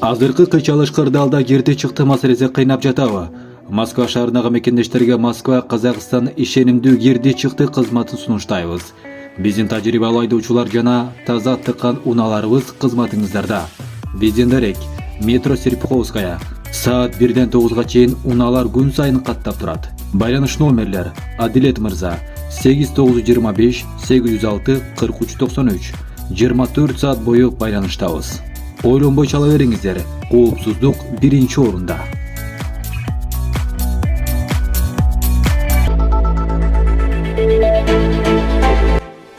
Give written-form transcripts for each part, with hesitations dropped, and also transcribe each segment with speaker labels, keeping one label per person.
Speaker 1: Азыркы кыйчалыш кырдаалда кирди чыкты маселеси кыйнап жатабы? Москва шаарындагы мекендештерге Москва Казакстан ишенимдүү кирди чыкты кызматын сунуштайбыз. Биздин тажрыйбалуу айдоочулар жана таза тыккан унааларыбыз кызматыңыздарда. Биздин дарек метро Серпуховская саат 1-ден 9-га чейин унаалар күн сайын каттап турат. Байланыш номерлер: Адилет мырза 8925 806 4393. 24 саат бою байланыштабыз. Ойлонбой чала бериңиздер. Коопсуздук биринчи орунда.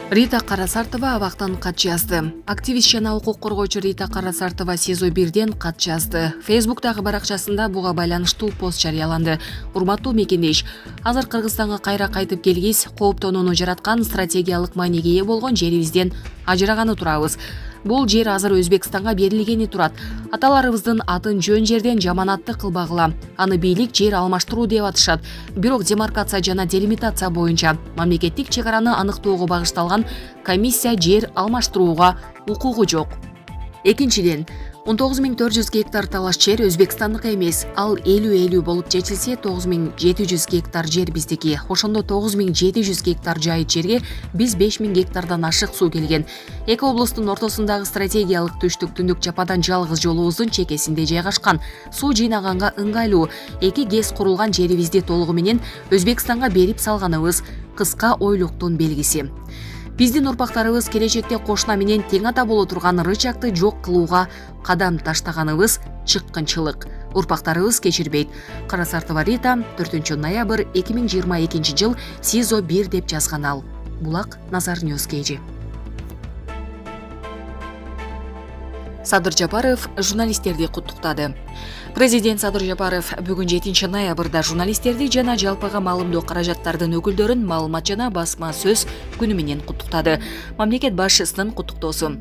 Speaker 2: Рита Карасартова абактан кат жазды. Активист жана укук коргоочу Рита Карасартова СИЗО 1-ден кат жазды. Фейсбуктагы баракчасында буга байланыштуу пост жарыяланды. Урматтуу мекендеш, азыр Кыргызстанга кайра кайтып келгиз, кооптонууну жараткан стратегиялык мааниге ээ болгон жерибизден ажыраганы турабыз. Бул жер азыр Өзбекстанга берилгени турат. Аталарыбыздын атын жөн жерден жаманатты кылбагыла. Аны бийлик жер алмаштыруу деп атышат. Бирок демаркация жана делимитация боюнча мамлекеттик чек араны аныктоого багышталган комиссия жер алмаштырууга укугу жок. Экинчиден, 19400 гектар талаш жер Өзбекстандык эмес. Ал 50-50 болуп чечилсе 9700 гектар жер биздики. Ошондо 9700 гектар жайыт жерге биз 5000 гектардан ашык суу келген. Эки облустун ортосундагы стратегиялык түштүк-түндүк жападан жалгыз жолубуздун чекесинде жайгашкан. Суу жыйнаганга ыңгайлуу. Эки ГЭС курулган жерибизди толугу менен Өзбекстанга берип салганыбыз кыска ойлуктун белгиси. Биздин урпактарыбыз келечекте кошуна менен тең ата боло турган рычагты жок кылууга кадам таштаганыбыз чыккынчылык. Урпактарыбыз кечирбейт. Карасартова Рита 4 ноябрь 2022 жыл СИЗО 1 деп жазган ал. Булак Назар Ньюс KG. Садыр Жапаров журналисттерди куттуктады. Президент Садыр Жапаров бүгүн 7 ноябрда журналисттерди жана жалпыга маалымдоо каражаттардын өкүлдөрүн маалымат жана басма сөз күнү менен куттуктады. Мамлекет башчысынын куттуктоосу.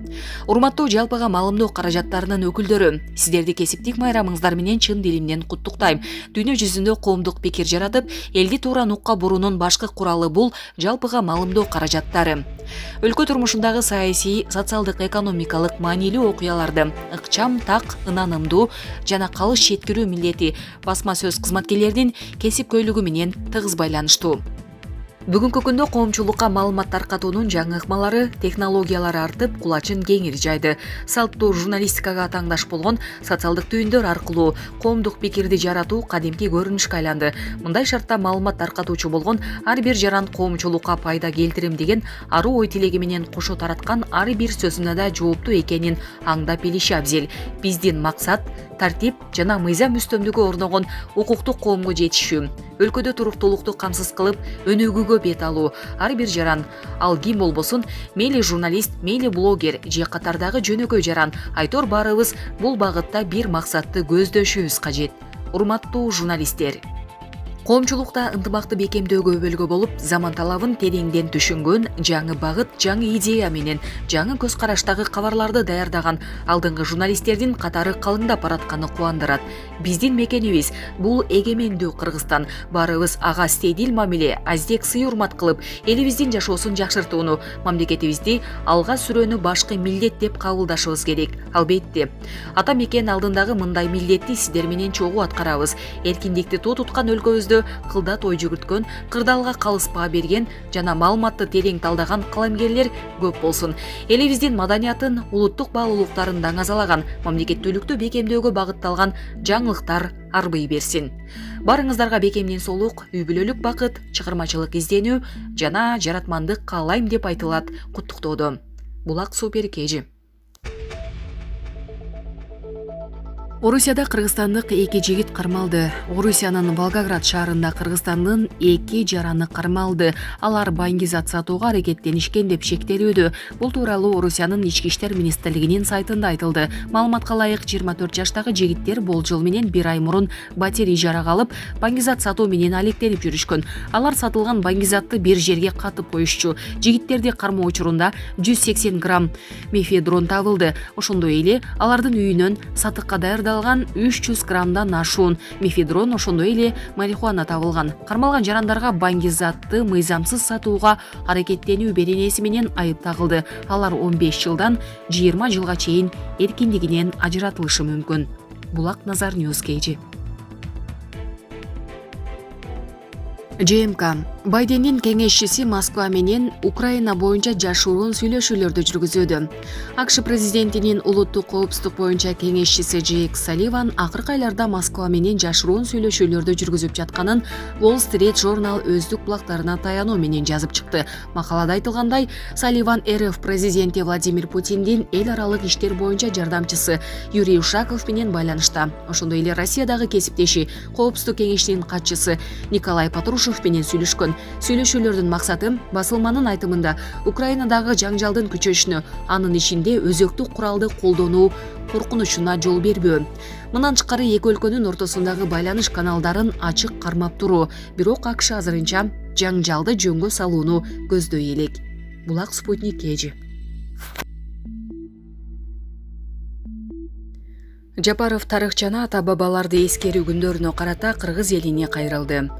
Speaker 2: Урматтуу жалпыга маалымдоо каражаттарынын өкүлдөрү, сиздерди кесиптик майрамыңыздар менен чын дилимден куттуктайм. Дүйнө жүзүндө коомдук пикир жаратып, элди туура нукка буруунун башкы куралы бул жалпыга маалымдоо каражаттары. Өлкө турмушундагы саясий, социалдык, экономикалык маанилүү окуяларды ыкчам, так, ынанымдуу жана калыс жеткирүү милдети басма сөз кызматкерлеринин кесипкөйлүгү менен тыгыз байланыштуу. Бүгүнкү күндө коомчулукка маалымат таркатуунун жаңы ыкмалары, технологиялары артып, кулачын кеңири жайды. Салттуу журналистикага таңдаш болгон социалдык түйүндөр аркылуу коомдук пикирди жаратуу кадимки көрүнүшкө айланды. Мындай шартта маалымат таркатуучу болгон ар бир жаран коомчулукка пайда келтирем деген аруу ой тилеги менен кошо тараткан ар бир сөзүнө да жооптуу экенин аңдап билиши абзел. Биздин максат тартип жана мыйзам үстөмдүгү орногон укуктук коомго жетишүү. Өлкөдө туруктуулукту камсыз кылып, өнүгүүгө бет алуу. Ар бир жаран, ал ким болбосун, мейли журналист, мейли блогер же катардагы жөнөкөй жаран, айтор баарыбыз бул багытта бир максатты көздөшүбүз кажет. Урматтуу журналисттер, коомчулукта ынтымакты бекемдөөгө өбөлгө болуп, заман талабын тереңден түшүнгөн, жаңы багыт, жаңы идея менен, жаңы көз караштагы кабарларды даярдаган алдыңкы журналисттердин катары калыңдап баратканы кубандырат. Биздин мекенибиз бул эгемендүү Кыргызстан. Баарыбыз ага стедил мамиле, аздек сый урмат кылып, элибиздин жашоосун жакшыртууну, мамлекетибизди алга сүрөөнү башкы милдет деп кабылдашыбыз керек. Албетте, ата мекен алдындагы мындай милдетти сиздер менен чогуу аткарабыз. Эркиндикти туу туткан өлкөбүздө кылдат ой жүгүрткөн, кырдаалга калыспа берген жана маалыматты терең талдаган калемгерлер көп болсун. Элибиздин маданиятын, улуттук баалуулуктарын даңазалаган, мамлекеттүүлүктү бекемдөөгө багытталган жаңылыктар арбый берсин. Барыңыздарга бекемден соолук, үй бүлөлүк бакыт, чыгармачылык изденүү жана жаратмандык каалайм деп айтылат куттуктоодо. Булак Супер KG. Орусияда кыргызстандык эки жигит кармалды. Орусиянын Волгоград шаарында Кыргызстандын эки жараны кармалды. Алар баңгизат сатууга аракеттенишкен деп шектелүүдө. Бул тууралуу Орусиянын Ички иштер министрлигинин сайтында айтылды. Маалыматка ылайык 24 жаштагы жигиттер болжол менен 1 ай мурун батир ижарага алып, баңгизат сатуу менен алектенип жүрүшкөн. Алар сатылган баңгизатты бир жерге катып коюшчу. Жигиттерди кармоо учурунда 180 грамм мефедрон табылды. Ошондой эле алардын үйүнөн сатыкка даярдалган 300 граммдан ашуун мефедрон, ошондой эле марихуана табылган. Кармалган жарандарга баңгизатты мыйзамсыз сатууга аракеттенүү беренеси менен айып тагылды. Алар 15 жылдан 20 жылга чейин эркиндигинен ажыратылышы мүмкүн. Булак Назар Ньюс Кейжи. ЖМК Байдендин кеңешчиси Москва менен Украина боюнча жашыруун сүйлөшүүлөрдү жүргүзүүдө. АКШ президентинин улуттук коопсуздук боюнча кеңешчиси Джейк Салливан акыркы айларда Москва менен жашыруун сүйлөшүүлөрдү жүргүзүп жатканын Wall Street Journal өздүк булактарына таянуу менен жазып чыкты. Макалада айтылгандай, Салливан РФ президенти Владимир Путиндин эл аралык иштер боюнча жардамчысы Юрий Ушаков менен байланышта. Ошондой эле Россиядагы кесиптеши коопсуздук кеңешинин катчысы Николай Патрушев менен сүйлөшкөн. Сүйлөшүүлөрдүн максаты басылманын айтымында Украинадагы жаңжалдын күчөшүнө, анын ичинде өзөктүк куралды колдонуу коркунучуна жол бербөө. Мындан тышкары эки өлкөнүн ортосундагы байланыш каналдарын ачык кармап туруу, бирок АКШ азырынча жаңжалды жөнгө салууну көздөй элек. Булак Спутник Кейжи. Жапаров тарыхчаны ата-бабаларды эскерүү күндөрүнө карата кыргыз элине кайрылды.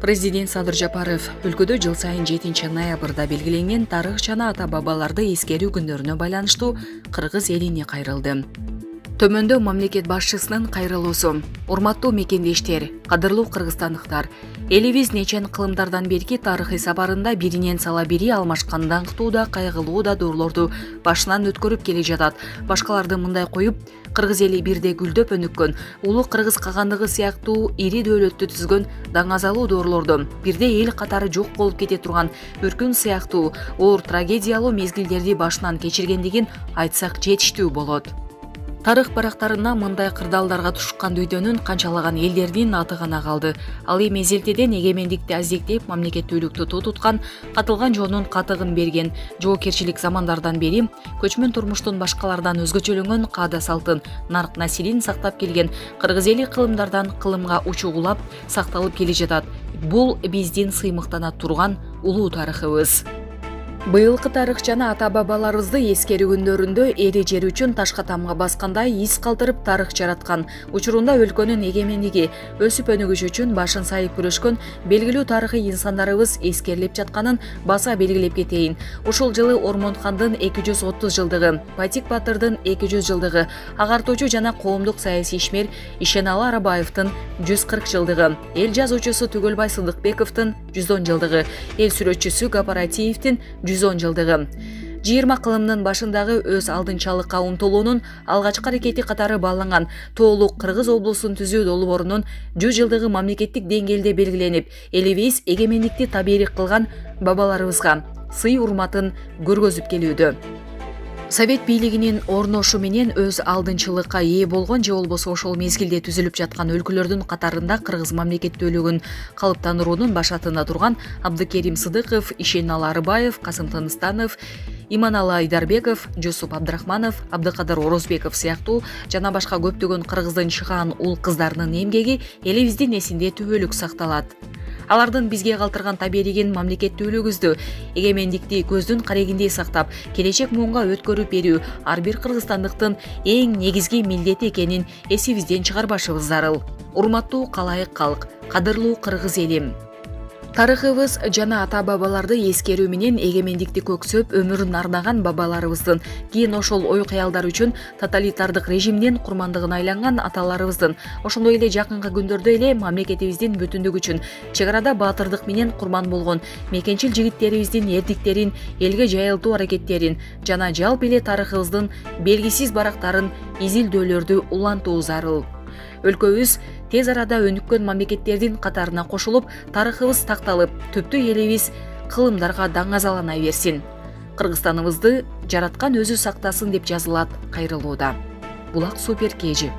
Speaker 2: Президент Садыр Жапаров өлкөдө жыл сайын 7 ноябрда белгиленген тарыхчаны ата-бабаларды эскерүү күндөрүнө байланыштуу кыргыз элине кайрылды. Төмөндө мамлекет башчысынын кайрылуусу. Урматтуу мекендештер, кадырлуу кыргызстандыктар, элибиз нечен кылымдардан берки тарыхый сапарында биринен сала бири алмашкан даңктуу да кайгылуу да доорлорду башынан өткөрүп келе жатат. Башкаларды мындай коюп, кыргыз эли бирде гүлдөп өнүккөн, улуу кыргыз кагандыгы сыяктуу ири дөөлөттү түзгөн даңазалуу доорлорду, бирде эл катары жок болуп кете турган өркүн сыяктуу оор трагедиялуу мезгилдерди башынан кечиргендигин айтсак жетиштүү болот. Тарых барактарына мындай кырдаалдарга тушкан дүйдөнүн канчалаган элдердин аты гана калды. Ал эми мезгилден эгемендикти аздектеп, мамлекеттүүлүктү туткан, катылган жонун катыгын берген, жоопкерчилик замандардан бери көчмөн турмуштун башкалардан өзгөчөлөнгөн каада салтын, нарк насилин сактап келген кыргыз эли кылымдардан кылымга учугулап сакталып келе жатат. Бул биздин сыймыктана турган улуу тарыхыбыз. Быйылкы тарыхчаны ата-бабаларыбызды эскерүү күндөрүндө эри жер үчүн ташка тамга баскандай из калтырып тарых жараткан, учурунда өлкөнүн эгемендиги, өсүп өнүгүш үчүн башын сайып күрөшкөн белгилүү тарыхый инсандарыбыз эскерилип жатканын баса белгилеп кетейин. Ушул жылы Ормонхандын 230 жылдыгы, Батик Батырдын 200 жылдыгы, агартуучу жана коомдук саясий ишмер Ишеналы Арабаевдин 140 жылдыгы, эл жазуучусу Түгөлбай Сыдыкбековдун 110 жылдыгы, эл сүрөтчүсү Гапаратиевдин 110 жылдыгы. 20 кылымдын башындагы өз алдынчалыкка умтулуунун алгачкы аракети катары бааланган тоолук Кыргыз облусун түзүү долбоорунун 100 жылдыгы мамлекеттик деңгээлде белгиленип, элибиз эгемендикти табийрик кылган бабаларыбызга сый урматын көргөзүп келүүдө. Совет бийлигинин орношу менен өз алдынчылыкка ээ болгон же болбосо ошол мезгилде түзүлүп жаткан өлкөлөрдүн катарында кыргыз мамлекеттүүлүгүн калыптандыруунун башатында турган Абдыкерим Сыдыков, Ишеналы Арыбаев, Касым Тыныстанов, Иманалы Айдарбеков, Жусуп Абдрахманов, Абдыкадыр Орозбеков сыяктуу жана башка көптөгөн кыргыздын чыгаан уул кыздарынын эмгеги элибиздин эсинде түбөлүк сакталат. Алардын бизге калтырган табииригин мамлекеттүүлүгүбүздү, эгемендикти көздүн карегиндей сактап, келечек муунга өткөрүп берүү ар бир кыргызстандыктын эң негизги милдети экенин эсибизден чыгарбашыбыз зарыл. Урматтуу калайык калк, кадырлуу кыргыз элим. Тарыхыбыз жана ата-бабаларды эскерүү менен эгемендикти көксөп өмүрүн арнаган бабаларыбыздын, кийин ошол ой-каялдар үчүн тоталитардык режимдин курмандыгына айланган аталарыбыздын, ошондой эле жакынкы күндөрдө эле мамлекетибиздин бүтүндүгү үчүн чек арада баатырдык менен курман болгон мекенчил жигиттерибиздин эрдиктерин, элге жайылтуу аракеттерин жана жалпы эле тарыхыбыздын белгисиз барактарын, изилдөөлөрдү улантуу зарыл. Өлкөбүз тез арада өнүккөн мамлекеттердин катарына кошулуп, тарыхыбыз такталып, түптүү элибиз кылымдарга даңазалана берсин. Кыргызстаныбызды жараткан өзү сактасын деп жазылат кайрылууда. Булак Супер Кейжи.